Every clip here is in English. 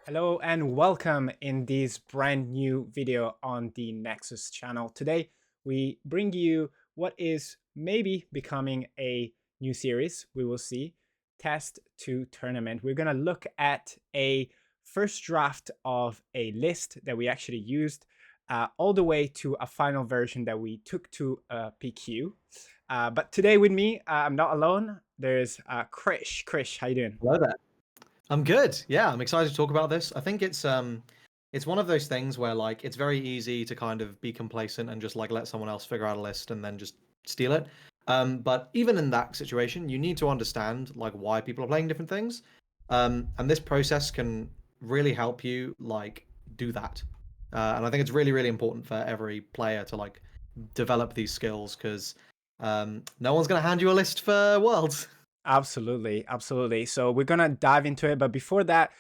Hello and welcome in this brand new video on the Nexus channel. Today we bring you what is maybe becoming a new series. We will see. Test to tournament. We're going to look at a first draft of a list that we actually used all the way to a final version that we took to PQ. But today with me, I'm not alone. There's Krish. Krish, how you doing? Hello there. I'm good. Yeah, I'm excited to talk about this. I think it's one of those things where like it's very easy to kind of be complacent and just like let someone else figure out a list and then just steal it. But even in that situation, you need to understand like why people are playing different things. And this process can really help you like do that. And I think it's really, really important for every player to like develop these skills because no one's gonna hand you a list for Worlds. Absolutely, absolutely. So we're gonna dive into it, but before that,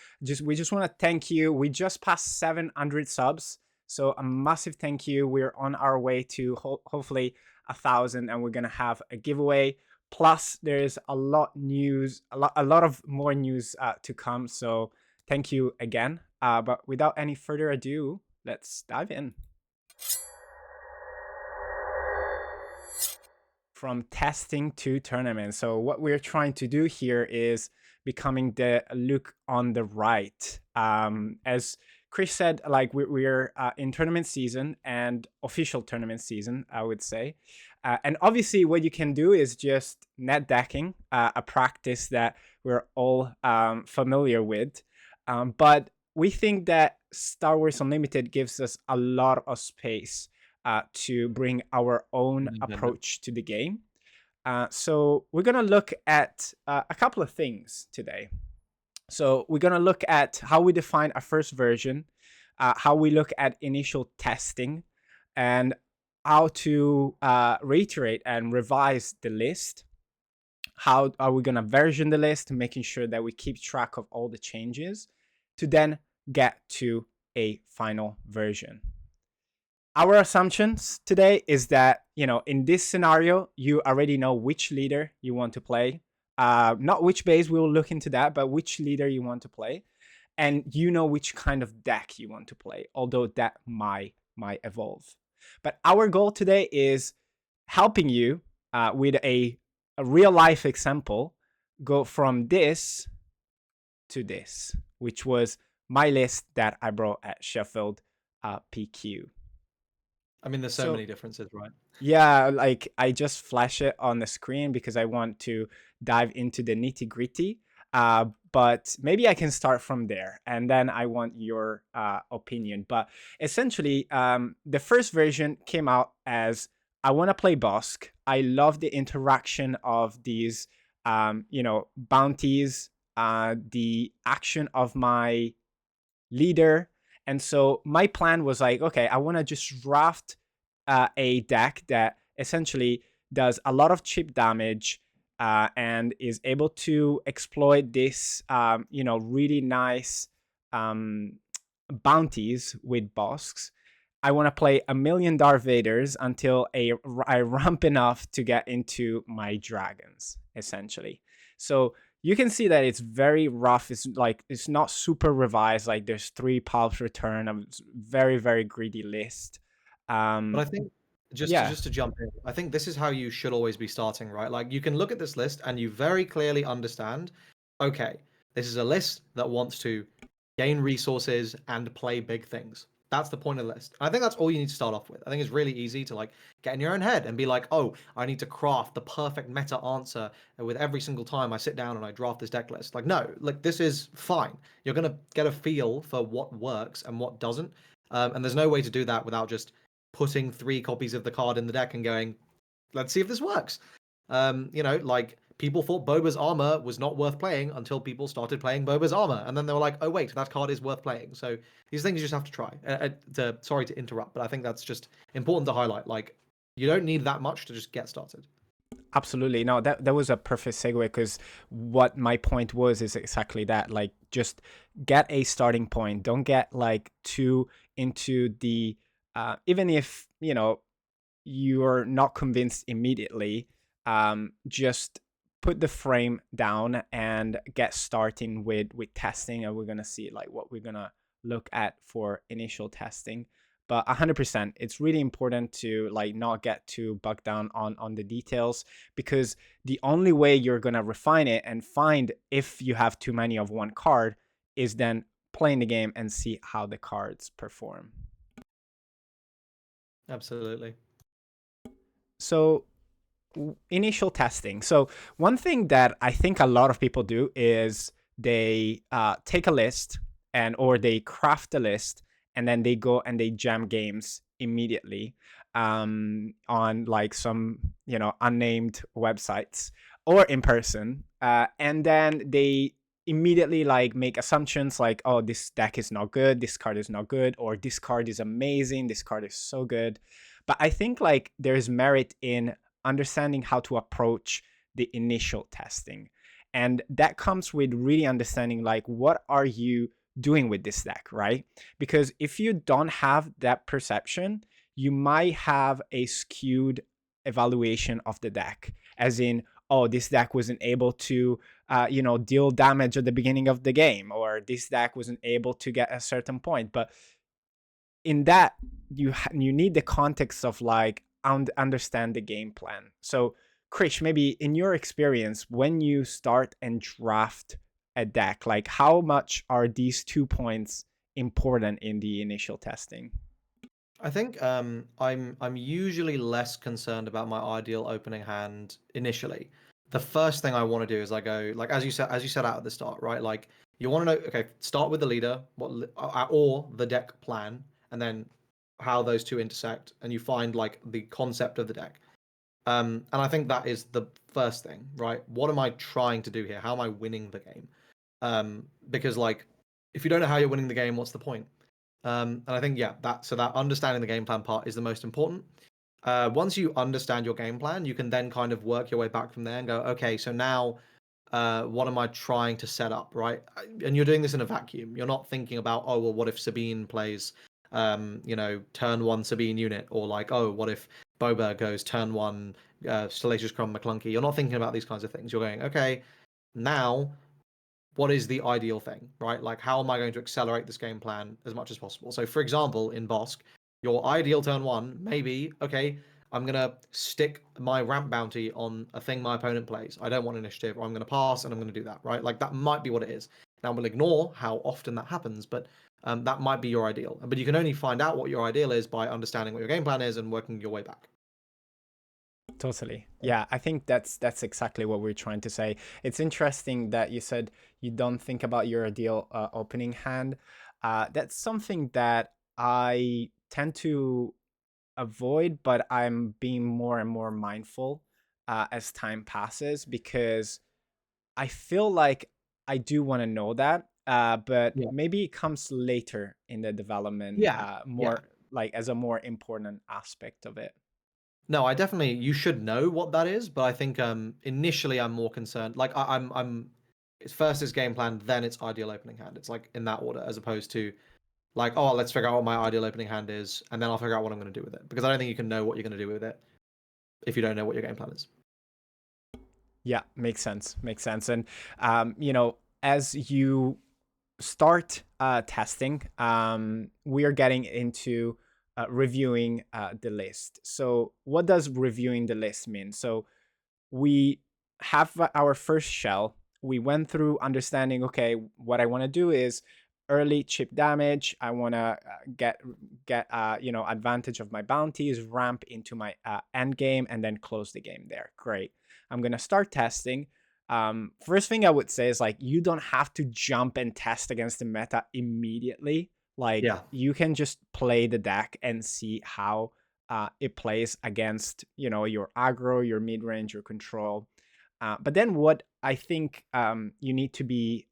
we just want to thank you. We just passed 700 subs, so a massive thank you. We're on our way to hopefully 1,000, and we're gonna have a giveaway. Plus, there's a lot news, a lot of more news to come. So thank you again. But without any further ado, let's dive in. From testing to tournament. So what we're trying to do here is becoming the look on the right. As Chris said, like we're in tournament season and official tournament season, I would say. And obviously what you can do is just net decking, a practice that we're all familiar with. But we think that Star Wars Unlimited gives us a lot of space to bring our own Nintendo. approach to the game. So we're going to look at a couple of things today. So we're going to look at how we define a first version, how we look at initial testing, and how to reiterate and revise the list. How are we going to version the list, making sure that we keep track of all the changes to then get to a final version. Our assumptions today is that, in this scenario, you already know which leader you want to play. Not which base, we will look into that, but which leader you want to play. And you know which kind of deck you want to play, although that might evolve. But our goal today is helping you with a real life example, go from this to this, which was my list that I brought at Sheffield PQ. I mean, there's so So many differences, right? yeah, like I just flash it on the screen because I want to dive into the nitty gritty. But maybe I can start from there, and then I want your opinion. But essentially, the first version came out as I want to play Bosk. I love the interaction of these, bounties, the action of my leader. And so my plan was like, okay, I want to just draft a deck that essentially does a lot of chip damage and is able to exploit this, really nice um, bounties with Bosks. I want to play a million Darth Vaders until I ramp enough to get into my dragons, essentially. So you can see that it's very rough. It's like it's not super revised. Like there's 3 pulps return. A very very greedy list. But Um, I think just to yeah, just to jump in, I think this is how you should always be starting, right? Like you can look at this list and you very clearly understand, okay, this is a list that wants to gain resources and play big things. That's the point of the list. I think that's all you need to start off with. I think it's really easy to like get in your own head and be like, oh, I need to craft the perfect meta answer with every single time I sit down and I draft this deck list. Like, no, like this is fine. You're gonna get a feel for what works and what doesn't. And there's no way to do that without just putting 3 copies of the card in the deck and going, let's see if this works. Like people thought Boba's armor was not worth playing until people started playing Boba's armor, and then they were like, oh wait, that card is worth playing. So these things you just have to try. Sorry to interrupt, but I think that's just important to highlight. Like you don't need that much to just get started. absolutely. No, that was a perfect segue because what my point was is exactly that. Like, just get a starting point. Don't get like too into the even if you're not convinced immediately. Just put the frame down and get starting with testing, and we're gonna see like what we're gonna look at for initial testing. But 100%, it's really important to like not get too bogged down on the details, because the only way you're gonna refine it and find if you have too many of one card is then playing the game and see how the cards perform. Absolutely. So initial testing. So one thing that I think a lot of people do is they take a list and or they craft a list and then they go and they jam games immediately on like some unnamed websites or in person, and then they immediately like make assumptions like, oh, this deck is not good, this card is not good, or this card is amazing, this card is so good. But I think like there's merit in understanding how to approach the initial testing. And that comes with really understanding like what are you doing with this deck, right? Because if you don't have that perception, you might have a skewed evaluation of the deck, as in, oh, this deck wasn't able to deal damage at the beginning of the game, or this deck wasn't able to get a certain point. But in that, you need the context of like understand the game plan. So Krish, maybe in your experience, when you start and draft a deck, like how much are these 2 points important in the initial testing? I think I'm usually less concerned about my ideal opening hand initially. The first thing I want to do is I go like as you said out at the start, right? Like you want to know, okay, start with the leader, or the deck plan, and then how those two intersect, and you find like the concept of the deck. And I think that is the first thing, right? What am I trying to do here? How am I winning the game? Because like if you don't know how you're winning the game, what's the point? And I think that understanding the game plan part is the most important. Once you understand your game plan, you can then kind of work your way back from there and go, okay, so now what am I trying to set up, right? And you're doing this in a vacuum. You're not thinking about, oh, well, what if Sabine plays, turn one Sabine unit, or like, oh, what if Boba goes turn one Salacious Crumb McClunky? You're not thinking about these kinds of things. You're going, okay, now what is the ideal thing, right? Like, how am I going to accelerate this game plan as much as possible? So, for example, in Bosk, your ideal turn one may be, okay, I'm going to stick my ramp bounty on a thing my opponent plays. I don't want initiative, or I'm going to pass and I'm going to do that, right? Like, that might be what it is. Now, we'll ignore how often that happens, but that might be your ideal. But you can only find out what your ideal is by understanding what your game plan is and working your way back. Totally. Yeah, I think that's exactly what we're trying to say. It's interesting that you said you don't think about your ideal opening hand. That's something that I tend to avoid, but I'm being more and more mindful as time passes, because I feel like I do want to know that, but Yeah. maybe it comes later in the development, Yeah. Yeah. more like as a more important aspect of it. No, I definitely you should know what that is, but I think initially I'm more concerned. Like I'm it's first is game plan, then it's ideal opening hand. It's like in that order, as opposed to like, oh, let's figure out what my ideal opening hand is, and then I'll figure out what I'm going to do with it. Because I don't think you can know what you're going to do with it if you don't know what your game plan is. Yeah, makes sense. Makes sense. And as you start testing, we are getting into reviewing the list. So, what does reviewing the list mean? So, we have our first shell. We went through understanding, okay, what I want to do is early chip damage. I want to get advantage of my bounties, ramp into my end game, and then close the game there. Great. I'm gonna start testing. First thing I would say is like you don't have to jump and test against the meta immediately. Like Yeah. you can just play the deck and see how it plays against your aggro, your mid range, your control. But then what I think you need to be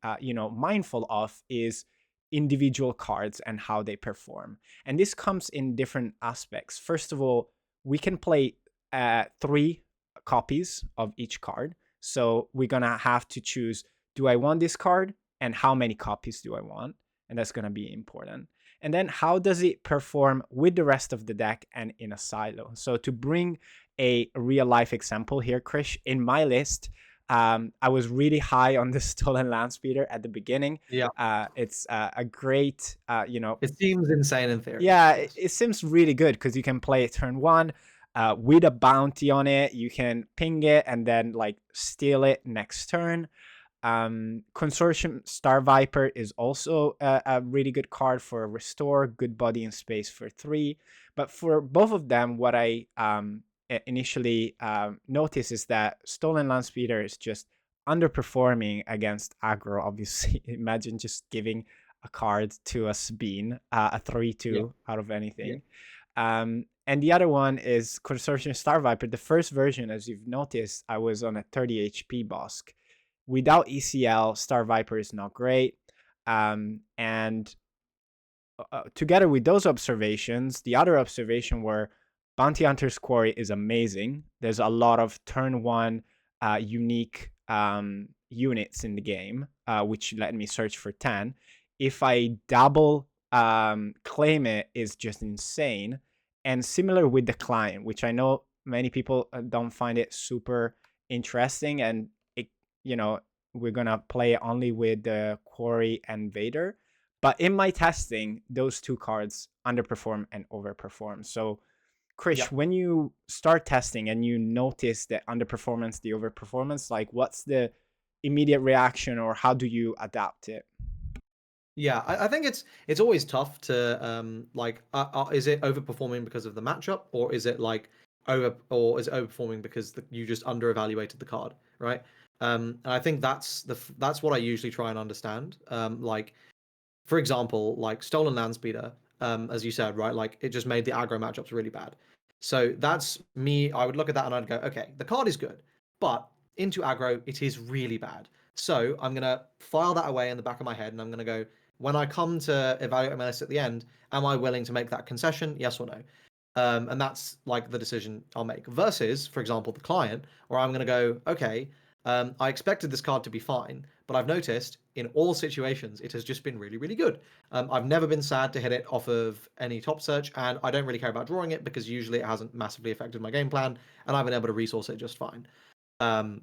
mindful of is individual cards and how they perform. And this comes in different aspects. First of all, we can play 3 copies of each card. So we're gonna have to choose: do I want this card, and how many copies do I want? And that's gonna be important. And then how does it perform with the rest of the deck and in a silo? So to bring a real life example here, Krish, in my list, I was really high on the Stolen Land Speeder at the beginning. Yeah. It's a great, It seems insane in theory. yeah, it, Yes. it seems really good because you can play it turn one with a bounty on it. You can ping it and then like steal it next turn. Consortium Star Viper is also a really good card for restore, good body and space for 3. But for both of them, what I initially noticed is that Stolen Land Speeder is just underperforming against aggro. Obviously, imagine just giving a card to a Sabine, a Yeah. 3/2 out of Yeah. anything. And the other one is Consortium Star Viper. The first version, as you've noticed, I was on a 30 HP Bosk. Without ECL, Star Viper is not great. And together with those observations, the other observation were Bounty Hunter's Quarry is amazing. There's a lot of turn one unique units in the game, which let me search for 10. If I double claim it, is just insane. And similar with the client, which I know many people don't find it super interesting, and it, you know, we're gonna play only with the Quarry and Vader. But in my testing, those two cards underperform and overperform. So, Yeah. Krish, when you start testing and you notice the underperformance, the overperformance, like what's the immediate reaction or how do you adapt it? Yeah, I think it's always tough to like is it overperforming because of the matchup, or is it like or is it overperforming because you just underevaluated the card, right? And I think that's what I usually try and understand. Like for example, like Stolen Land Speeder, as you said, right? Like it just made the aggro matchups really bad. So that's me. I would look at that and I'd go, okay, the card is good, but into aggro, it is really bad. So I'm gonna file that away in the back of my head, and I'm gonna go, when I come to evaluate my list at the end, am I willing to make that concession? Yes or no? And that's like the decision I'll make. Versus, for example, the client, where I'm gonna go, okay, I expected this card to be fine, but I've noticed in all situations it has just been really, really good. I've never been sad to hit it off of any top search, and I don't really care about drawing it because usually it hasn't massively affected my game plan, and I've been able to resource it just fine. Um,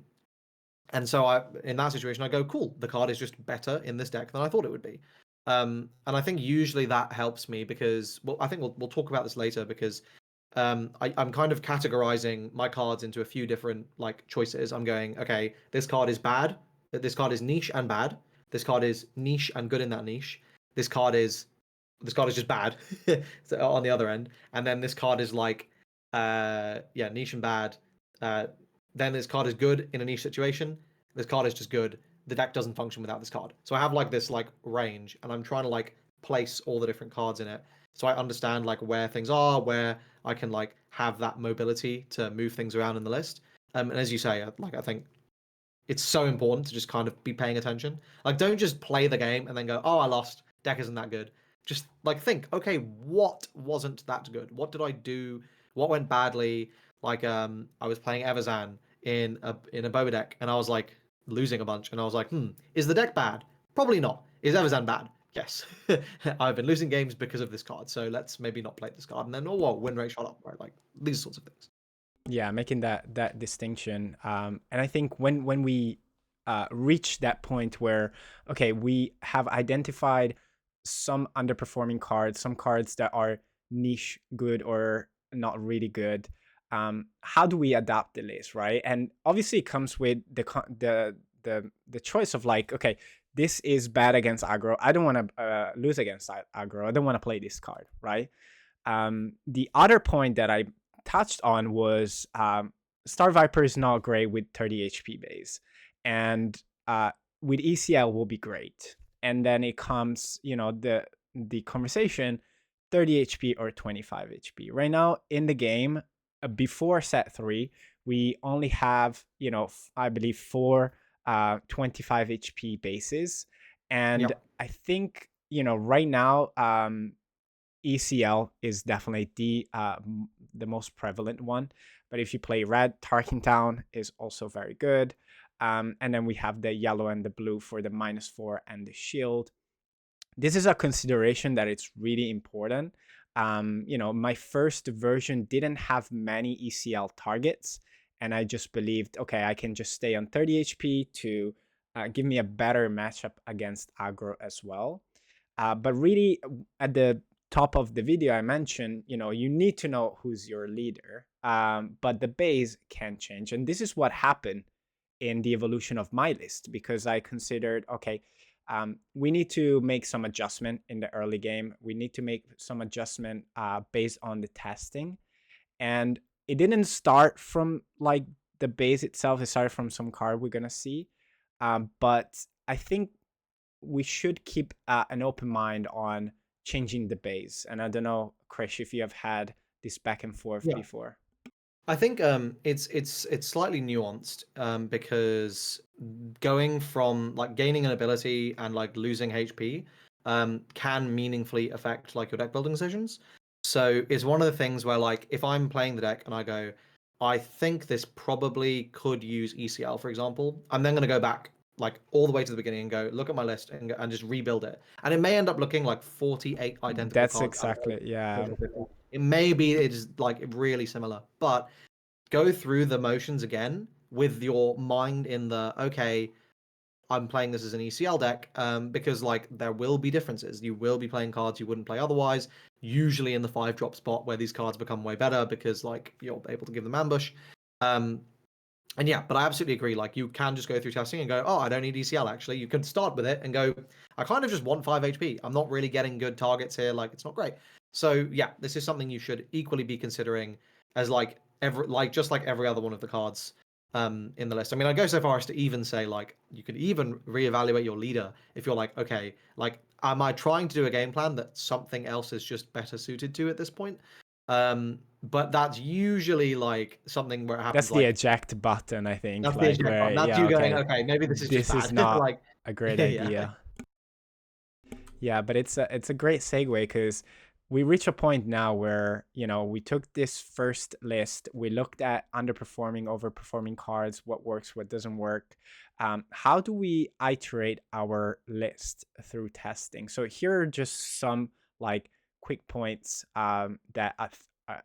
and so in that situation, I go, cool, the card is just better in this deck than I thought it would be. And I think usually that helps me because, well, I think we'll talk about this later because I'm kind of categorizing my cards into a few different like choices. I'm going, okay, this card is bad. This card is niche and bad. This card is niche and good in that niche. This card is this card is just bad so on the other end, and then this card is like, yeah, niche and bad. Uh, then this card is good in a niche situation. This card is just good. The deck doesn't function without this card. So I have like this like range, and I'm trying to like place all the different cards in it, so I understand like where things are, where I can like have that mobility to move things around in the list. And as you say, like I think it's so important to just kind of be paying attention. Like, don't just play the game and then go, "Oh, I lost. Deck isn't that good." Just like think, okay, what wasn't that good? What did I do? What went badly? Like, I was playing Everzan in a Boba deck, and I was like losing a bunch, and I was like, is the deck bad? Probably not. Is Everzan bad? Yes. I've been losing games because of this card, so let's maybe not play this card. And then, oh, well, win rate shot up, right? Like these sorts of things. Yeah, making that distinction. And I think when we reach that point where okay, we have identified some underperforming cards, some cards that are niche good or not really good. How do we adapt the list, right? And obviously, it comes with the choice of like, okay, this is bad against aggro. I don't want to lose against aggro. I don't want to play this card, right? The other point that I touched on was Star Viper is not great with 30 HP base, and with ECL will be great. And then it comes, the conversation, 30 HP or 25 HP. Right now in the game, before set three, we only have I believe four 25 HP bases, Yeah. and I think right now ECL is definitely the most prevalent one. But if you play red, Tarkin Town is also very good. And then we have the yellow and the blue for the -4 and the shield. This is a consideration that it's really important. My first version didn't have many ECL targets, and I just believed, okay, I can just stay on 30 HP to give me a better matchup against aggro as well. But really, at the top of the video, I mentioned, you need to know who's your leader, but the base can change. And this is what happened in the evolution of my list, because I considered, okay, we need to make some adjustment in the early game. We need to make some adjustment based on the testing. And it didn't start from like the base itself. It started from some card we're going to see. But I think we should keep an open mind on changing the base. And I don't know, Krish, if you have had this back and forth Yeah. before. I think it's slightly nuanced because going from like gaining an ability and like losing HP can meaningfully affect like your deck building decisions. So it's one of the things where like if I'm playing the deck and I go, I think this probably could use ECL, for example, I'm then going to go back like all the way to the beginning and go look at my list and just rebuild it. And it may end up looking like 48 identical That's cards. exactly, yeah. It may be it's like really similar, but go through the motions again with your mind in the okay, I'm playing this as an ECL deck, because like there will be differences. You will be playing cards you wouldn't play otherwise, usually in the 5-drop spot where these cards become way better because like you're able to give them ambush. And yeah, but I absolutely agree. Like you can just go through testing and go, oh, I don't need ECL actually. You can start with it and go, I kind of just want 5 HP. I'm not really getting good targets here. Like it's not great. So yeah, this is something you should equally be considering as like just like every other one of the cards in the list. I mean, I go so far as to even say like you could even reevaluate your leader if you're like, okay, like am I trying to do a game plan that something else is just better suited to at this point? But that's usually like something where it That's happens the like eject button, I think. that's the Like eject button. where, That's yeah, you going, okay, okay, maybe this is just this is bad. not Like, a great yeah, idea. Yeah, but it's a great segue because we reach a point now where, we took this first list, we looked at underperforming, overperforming cards, what works, what doesn't work. How do we iterate our list through testing? So here are just some like quick points that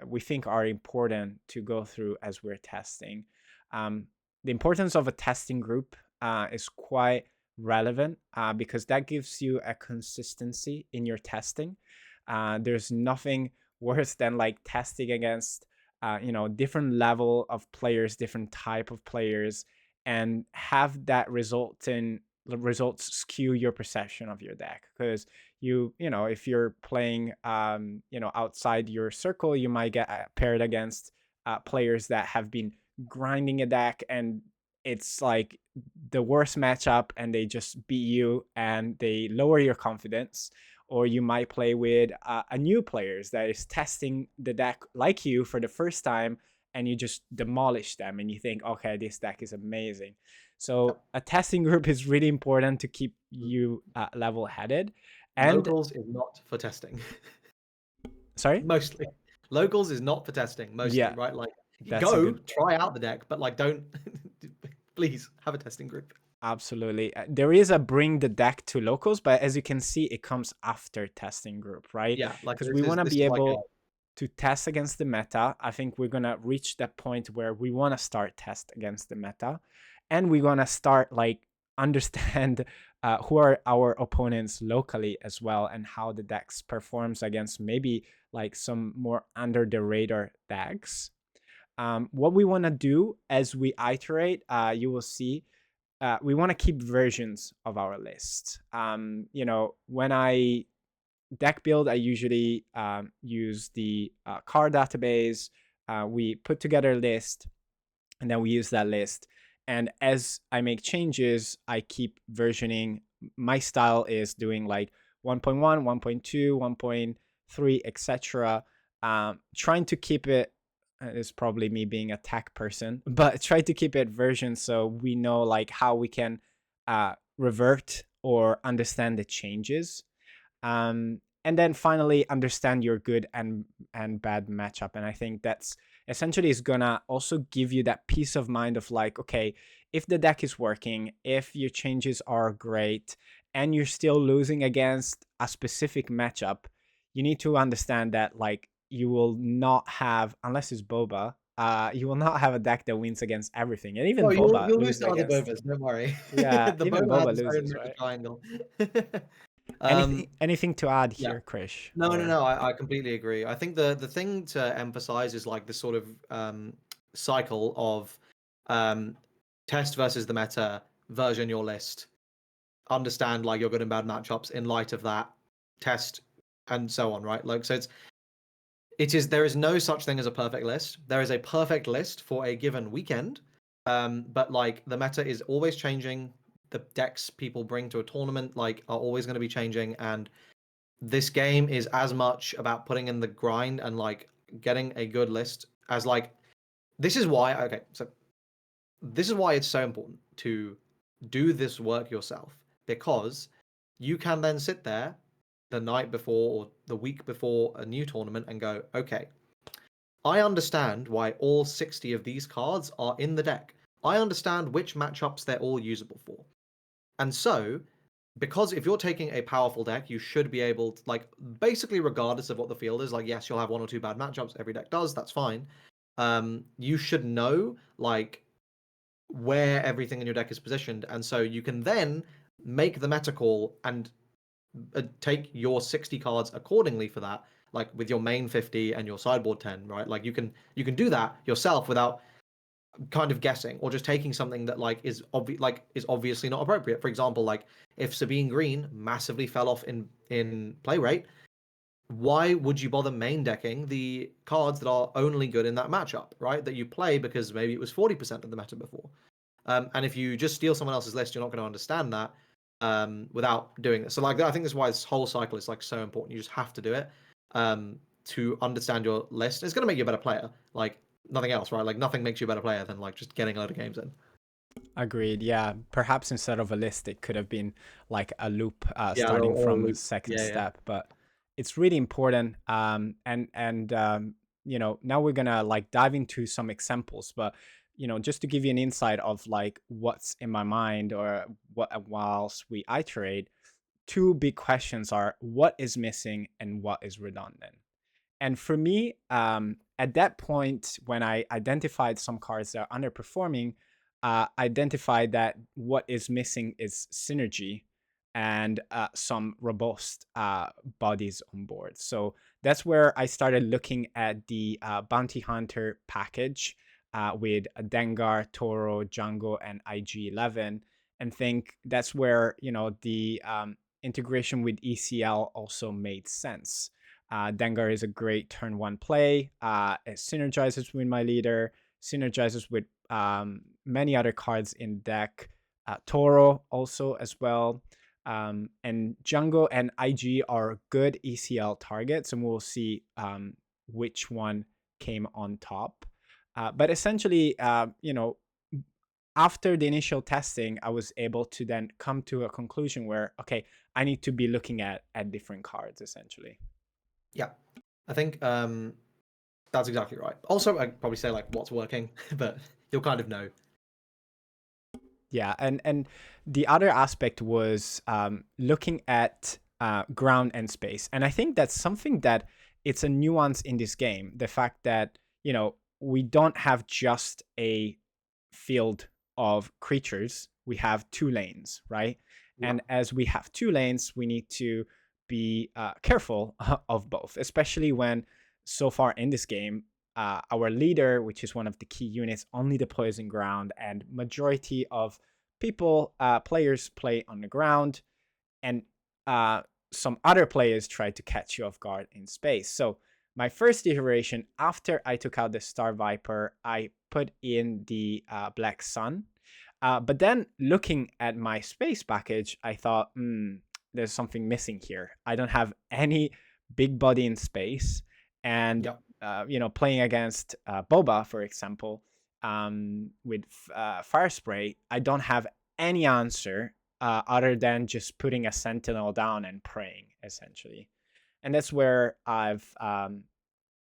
we think are important to go through as we're testing. The importance of a testing group is quite relevant because that gives you a consistency in your testing. There's nothing worse than like testing against different level of players, different type of players, and have that results skew your perception of your deck. Because if you're playing outside your circle, you might get paired against players that have been grinding a deck, and it's like the worst matchup and they just beat you and they lower your confidence. Or you might play with a new players that is testing the deck like you for the first time, and you just demolish them and you think, okay, this deck is amazing. So a testing group is really important to keep you level headed. And locals is not for testing. sorry. Mostly, locals is not for testing. Mostly, Yeah, right? Like, that's a go good. try out the deck, but like, don't please have a testing group. Absolutely. There is a bring the deck to locals, but as you can see, it comes after testing group, right? Yeah, like Because we want to this be is like a able to test against the meta. I think we're going to reach that point where we want to start test against the meta. And we're going to start like understand who are our opponents locally as well, and how the decks performs against maybe like some more under the radar decks. What we want to do as we iterate, you will see we want to keep versions of our list. When I deck build, I usually use the card database. We put together a list, and then we use that list. And as I make changes, I keep versioning. My style is doing like 1.1, 1.2, 1.3, etc. Trying to keep it is probably me being a tech person, but try to keep it version so we know like how we can revert or understand the changes. And then finally understand your good and bad matchup. And I think that's essentially is gonna also give you that peace of mind of like, okay, if the deck is working, if your changes are great, and you're still losing against a specific matchup, you need to understand that like you will not have, unless it's Boba, You will not have a deck that wins against everything, and even No, you'll Boba you'll lose loses to other against. Bobas, don't worry. Yeah, The even Boba has Boba its own loses, meta right? triangle. Anything Um, anything to add yeah. here, Krish? No, no, Or no. I completely agree. I think the thing to emphasize is like this sort of cycle of um, test versus the meta, version your list, understand like your good and bad matchups in light of that, test, and so on. Right? Like so, it is there is no such thing as a perfect list. There is a perfect list for a given weekend, but like the meta is always changing. The decks people bring to a tournament like are always going to be changing, and this game is as much about putting in the grind and like getting a good list as like this is why okay so this is why it's so important to do this work yourself because you can then sit there the night before or the week before a new tournament and go okay, I understand why all 60 of these cards are in the deck. I understand which matchups they're all usable for. And so, because if you're taking a powerful deck, you should be able to, like, basically, regardless of what the field is, like, yes, you'll have one or two bad matchups. Every deck does. That's fine. You should know, like, where everything in your deck is positioned. And so you can then make the meta call and take your 60 cards accordingly for that, like with your main 50 and your sideboard 10, right? Like you can do that yourself without kind of guessing or just taking something that is obviously not appropriate. For example, like if Sabine Green massively fell off in play rate, why would you bother main decking the cards that are only good in that matchup, right? That you play because maybe it was 40% of the meta before. And if you just steal someone else's list, you're not going to understand that without doing this. So like I think that's why this whole cycle is like so important. You just have to do it to understand your list. It's going to make you a better player. Like nothing else, right? Like nothing makes you a better player than like just getting a lot of games in. agreed. Yeah, perhaps instead of a list, it could have been like a loop Yeah, starting or from loop. second Yeah, yeah, step. But it's really important. Now we're gonna like dive into some examples. But just to give you an insight of like what's in my mind or what whilst we iterate, two big questions are what is missing and what is redundant. And for me, at that point, when I identified some cards that are underperforming, identified that what is missing is synergy and some robust bodies on board. So that's where I started looking at the Bounty Hunter package with Dengar, Toro, Django, and IG-11, and think that's where the integration with ECL also made sense. Dengar is a great turn one play. It synergizes with my leader, synergizes with many other cards in deck. Toro also as well. And Django and IG are good ECL targets, and we'll see which one came on top. But essentially, after the initial testing, I was able to then come to a conclusion where, okay, I need to be looking at different cards essentially. yeah. I think that's exactly right. Also, I'd probably say like what's working, but you'll kind of know. Yeah, and the other aspect was looking at ground and space, and I think that's something that it's a nuance in this game. The fact that we don't have just a field of creatures; we have two lanes, right? Yeah. And as we have two lanes, we need to be careful of both, especially when so far in this game our leader, which is one of the key units, only deploys in ground, and majority of players play on the ground, and some other players try to catch you off guard in space. So my first iteration, after I took out the Star Viper, I put in the Black Sun. But then looking at my space package, I thought, there's something missing here. I don't have any big body in space. And, Yeah. playing against Boba, for example, with Fire Spray, I don't have any answer other than just putting a Sentinel down and praying, essentially. And that's where I've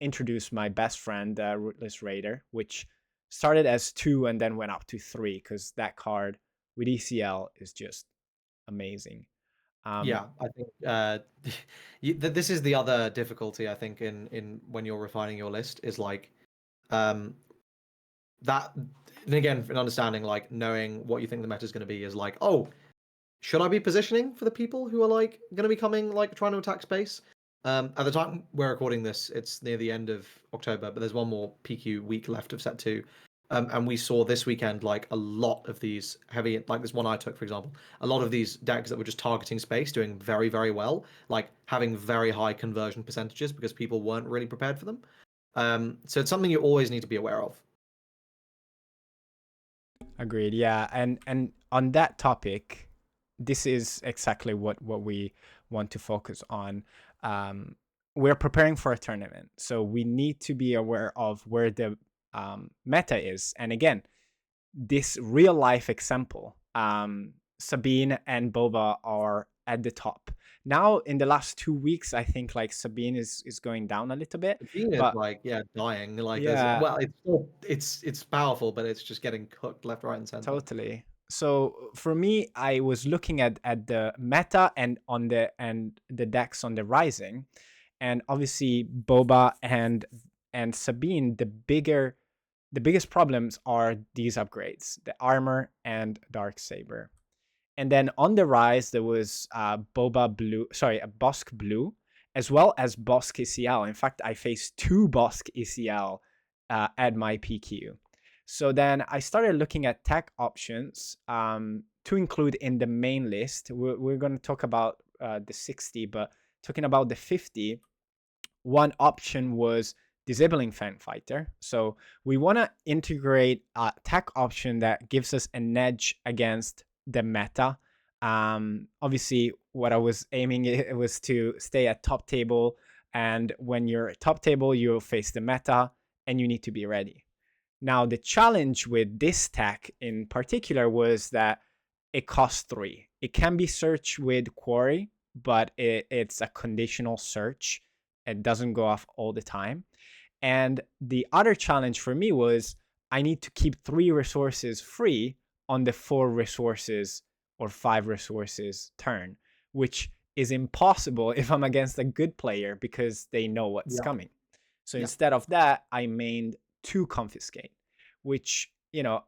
introduced my best friend, Rootless Raider, which started as 2 and then went up to 3 because that card with ECL is just amazing. Um, Yeah, I think this is the other difficulty I think in when you're refining your list is like that, and again, an understanding, like knowing what you think the meta is going to be is like, oh, should I be positioning for the people who are like going to be coming, like trying to attack space? At the time we're recording this, it's near the end of October, but there's one more PQ week left of set two. And we saw this weekend like a lot of these heavy, like this one I took, for example, a lot of these decks that were just targeting space doing very, very well, like having very high conversion percentages because people weren't really prepared for them. So it's something you always need to be aware of. Agreed. Yeah, and on that topic, this is exactly what we want to focus on. We're preparing for a tournament, so we need to be aware of where the meta is. And again, this real life example, Sabine and Boba are at the top. Now, in the last 2 weeks, I think like Sabine is going down a little bit, The team is but like, yeah, dying. Like there's, yeah, well, it's still, it's powerful, but it's just getting cooked left, right, and center. totally. So for me, I was looking at the meta and on the decks on the rising, and obviously Boba and Sabine, the biggest problems are these upgrades, the armor and dark saber. And then on the rise, there was Boba Blue, sorry, a Bosk Blue, as well as Bosk ECL. In fact, I faced two Bosk ECL at my PQ. So then I started looking at tech options to include in the main list. We're going to talk about the 60, but talking about the 50, one option was disabling fan fighter. So we want to integrate a tech option that gives us an edge against the meta. Obviously, what I was aiming it was to stay at top table, and when you're at top table, you'll face the meta, and you need to be ready. Now, the challenge with this tech in particular was that it costs 3. It can be searched with Quarry, but it's a conditional search. It doesn't go off all the time. And the other challenge for me was I need to keep 3 resources free on the 4 resources or 5 resources turn, which is impossible if I'm against a good player because they know what's Yeah. coming. So Yeah. instead of that, I mained 2 confiscate, which,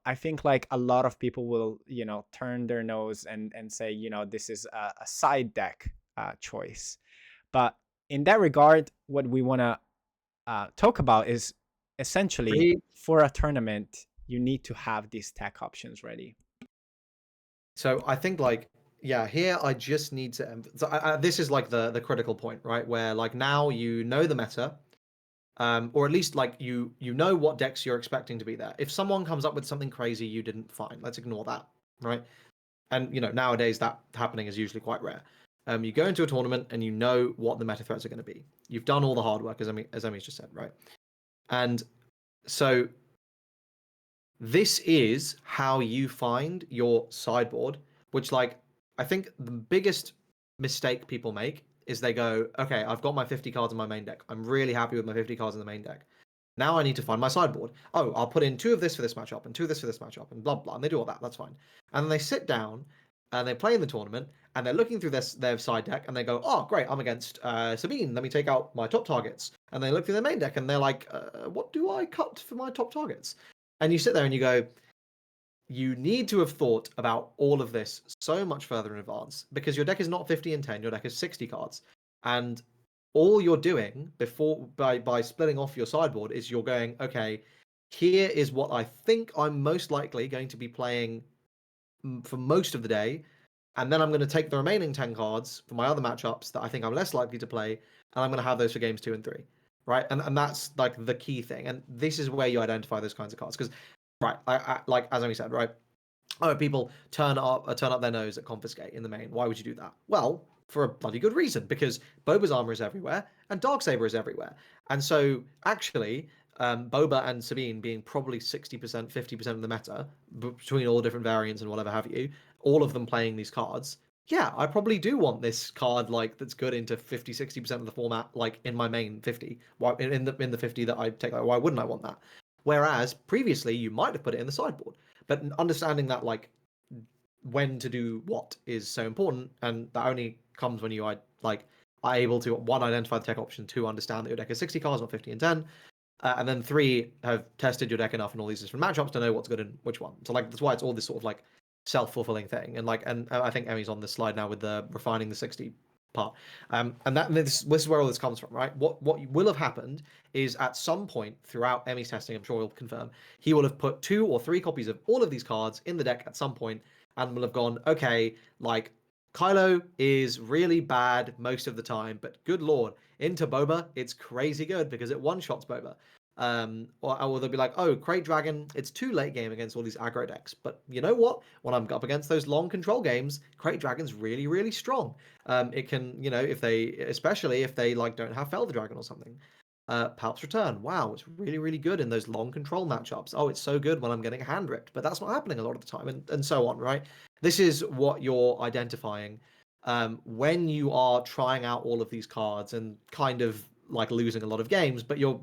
I think like a lot of people will, turn their nose and say, this is a side deck choice. But in that regard, what we want to talk about is essentially for a tournament, you need to have these tech options ready. So I think like, yeah, here I just need to so this is like the critical point, right? Where like now you know the meta, or at least like you know what decks you're expecting to be there. If someone comes up with something crazy you didn't find, let's ignore that, right? And nowadays that happening is usually quite rare. You go into a tournament and you know what the meta threats are going to be. You've done all the hard work, as Emi's just said, right? And so this is how you find your sideboard, which like I think the biggest mistake people make is they go, okay, I've got my 50 cards in my main deck. I'm really happy with my 50 cards in the main deck. Now I need to find my sideboard. Oh, I'll put in 2 of this for this matchup and 2 of this for this matchup and blah blah. And they do all that. That's fine. And then they sit down and they play in the tournament and they're looking through their side deck and they go, oh great, I'm against Sabine. Let me take out my top targets. And they look through their main deck and they're like, what do I cut for my top targets? And you sit there and you go, you need to have thought about all of this so much further in advance because your deck is not 50 and 10, your deck is 60 cards. And all you're doing before by splitting off your sideboard is you're going, okay, here is what I think I'm most likely going to be playing for most of the day. And then I'm going to take the remaining 10 cards for my other matchups that I think I'm less likely to play, and I'm going to have those for games 2 and 3. Right. And that's like the key thing. And this is where you identify those kinds of cards. Because right, I like as Amy said, right? Oh, people turn up their nose at confiscate in the main. Why would you do that? Well, for a bloody good reason, because Boba's armor is everywhere and Darksaber is everywhere. And so actually, Boba and Sabine being probably 60%, 50% of the meta between all different variants and whatever have you, all of them playing these cards. Yeah, I probably do want this card like that's good into 50, 60% of the format, like in my main 50. Why in the 50 that I take? Like, why wouldn't I want that? Whereas previously you might have put it in the sideboard. But understanding that like when to do what is so important, and that only comes when you are able to, one, identify the tech option, two, understand that your deck is 60 cards, not 50 and 10. and then 3 have tested your deck enough in all these different matchups to know what's good and which one. So like that's why it's all this sort of like self-fulfilling thing. And like, and I think Emmy's on this slide now with the refining the 60 part. And this is where all this comes from, right? What will have happened is at some point throughout Emmy's testing, I'm sure he'll confirm, he will have put 2 or 3 copies of all of these cards in the deck at some point, and will have gone, okay, like Kylo is really bad most of the time, but good lord, into Boba, it's crazy good because it one-shots Boba. Or they'll be like, oh, Crate Dragon, it's too late game against all these aggro decks. But you know what? When I'm up against those long control games, Crate Dragon's really, really strong. It can, you know, especially if they like don't have Felder Dragon or something. Palp's Return, wow, it's really, really good in those long control matchups. Oh, it's so good when I'm getting hand ripped, but that's not happening a lot of the time, and so on, right? This is what you're identifying when you are trying out all of these cards and kind of like losing a lot of games, but you're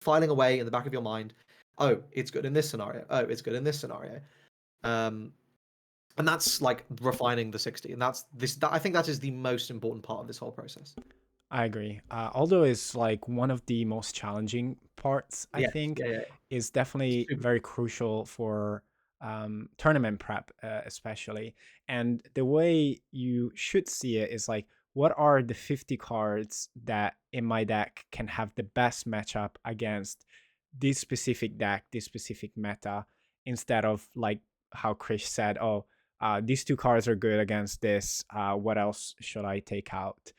filing away in the back of your mind. Oh, it's good in this scenario. Oh, it's good in this scenario. Um, and that's like refining the 60, and I think that is the most important part of this whole process. I agree. Although it's like one of the most challenging parts, I Yes, think, yeah, yeah, is definitely super. very crucial for tournament prep, especially. And the way you should see it is like, what are the 50 cards that in my deck can have the best matchup against this specific deck, this specific meta, instead of like how Krish said, oh, these 2 cards are good against this. What else should I take out?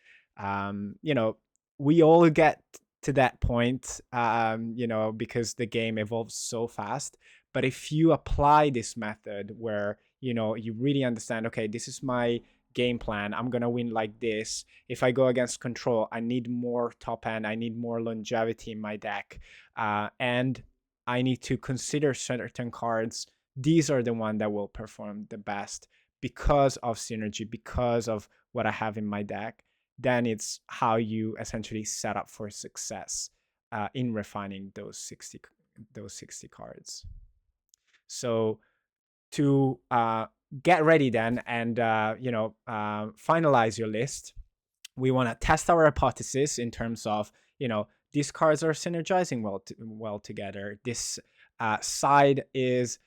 You know, we all get to that point, because the game evolves so fast. But if you apply this method where, you really understand, okay, this is my game plan, I'm going to win like this. If I go against control, I need more top end, I need more longevity in my deck. And I need to consider certain cards. These are the one that will perform the best because of synergy, because of what I have in my deck. Then it's how you essentially set up for success in refining those 60 cards. So to get ready then and finalize your list, we want to test our hypothesis in terms of, these cards are synergizing well together. This side is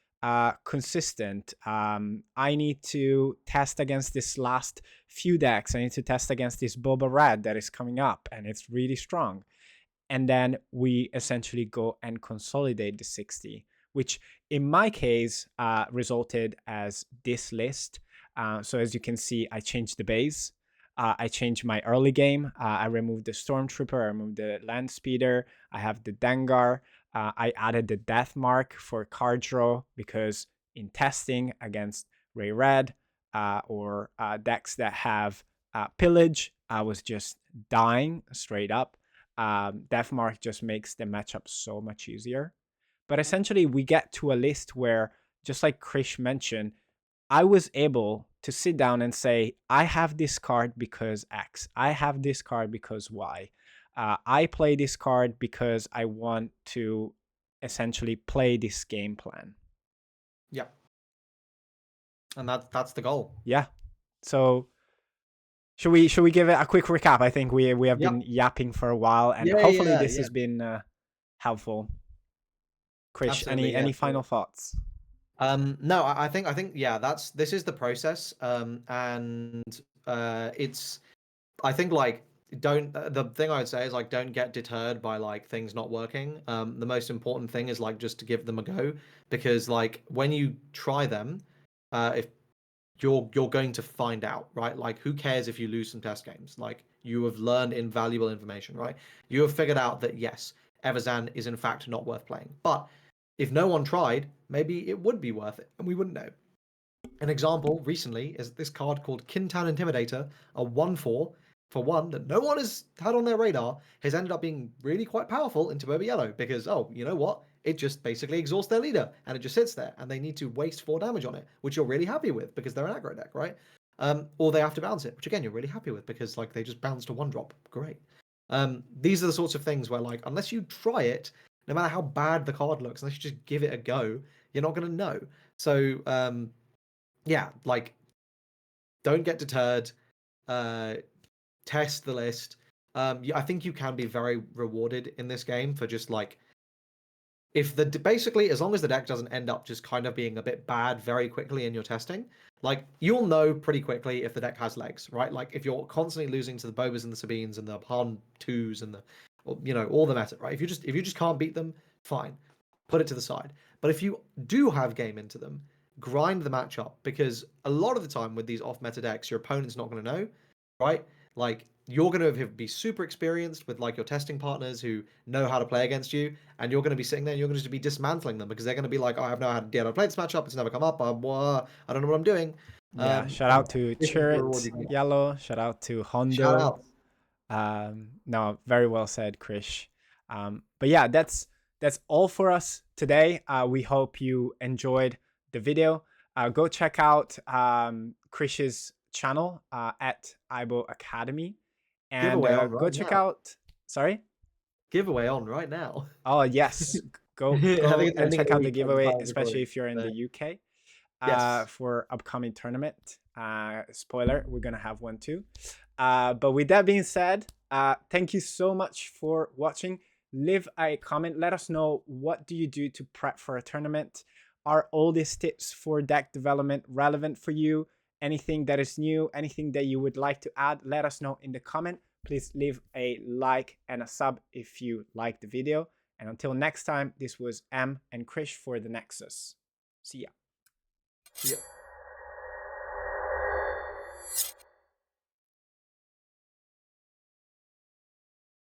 consistent. I need to test against this last few decks. I need to test against this Boba Red that is coming up, and it's really strong. And then we essentially go and consolidate the 60, which in my case resulted as this list. So as you can see, I changed the base. I changed my early game. I removed the Stormtrooper, I removed the Land Speeder, I have the Dengar. I added the Death Mark for card draw because in testing against Ray Red or decks that have Pillage, I was just dying straight up. Death Mark just makes the matchup so much easier. But essentially, we get to a list where, just like Krish mentioned, I was able to sit down and say, I have this card because X. I have this card because Y. I play this card because I want to essentially play this game plan. Yeah, and that's the goal. Yeah. So should we give it a quick recap? I think we have Yep. been yapping for a while, and Yeah, hopefully yeah, this yeah. has been helpful. Krish, Absolutely, any yeah, final sure. thoughts? No, I think yeah, this is the process. And it's I think like don't the thing I would say is like don't get deterred by like things not working. The most important thing is like just to give them a go, because like when you try them, if you're going to find out, right? Like who cares if you lose some test games? Like you have learned invaluable information, right? You have figured out that yes, Everzan is in fact not worth playing. But if no one tried, maybe it would be worth it, and we wouldn't know. An example recently is this card called Kintown Intimidator, a 1/4 for one that no one has had on their radar, has ended up being really quite powerful into Boba Yellow because, oh, you know what? It just basically exhausts their leader and it just sits there and they need to waste 4 damage on it, which you're really happy with because they're an aggro deck, right? Or they have to bounce it, which again, you're really happy with because like they just bounced a 1-drop. Great. These are the sorts of things where, like, unless you try it, no matter how bad the card looks, unless you just give it a go, you're not going to know. So, yeah, like don't get deterred. Uh, Test the list. I think you can be very rewarded in this game for just like if the basically as long as the deck doesn't end up just kind of being a bit bad very quickly in your testing, like you'll know pretty quickly if the deck has legs, right? Like if you're constantly losing to the Bobas and the Sabines and the Han twos and the all the meta, right? If you just can't beat them, fine, put it to the side. But if you do have game into them, grind the matchup because a lot of the time with these off meta decks, your opponent's not going to know, right? Like you're going to be super experienced with like your testing partners who know how to play against you, and you're going to be sitting there and you're going to be dismantling them because they're going to be like, oh, I have no idea how to play this matchup. It's never come up. I don't know what I'm doing. Yeah, shout And out to this is the reward Chirrut you can get. Yellow. Shout out to Shout Hondo. out. No, very well said, Krish. But yeah, that's all for us today. We hope you enjoyed the video. Go check out Krish's channel at Ibo Academy, and Giveaway on go right check now. out. Sorry. Giveaway on right now. Oh yes, I go think go it's and ending check in a out the week at the giveaway, time of especially recording. if you're in So, the UK. yes. For upcoming tournament. Spoiler, we're gonna have one too. But with that being said, thank you so much for watching. Leave a comment. Let us know what do you do to prep for a tournament. Are all these tips for deck development relevant for you? Anything that is new, anything that you would like to add, let us know in the comment. Please leave a like and a sub if you like the video. And until next time, this was M and Krish for the Nexus. See ya. Yeah.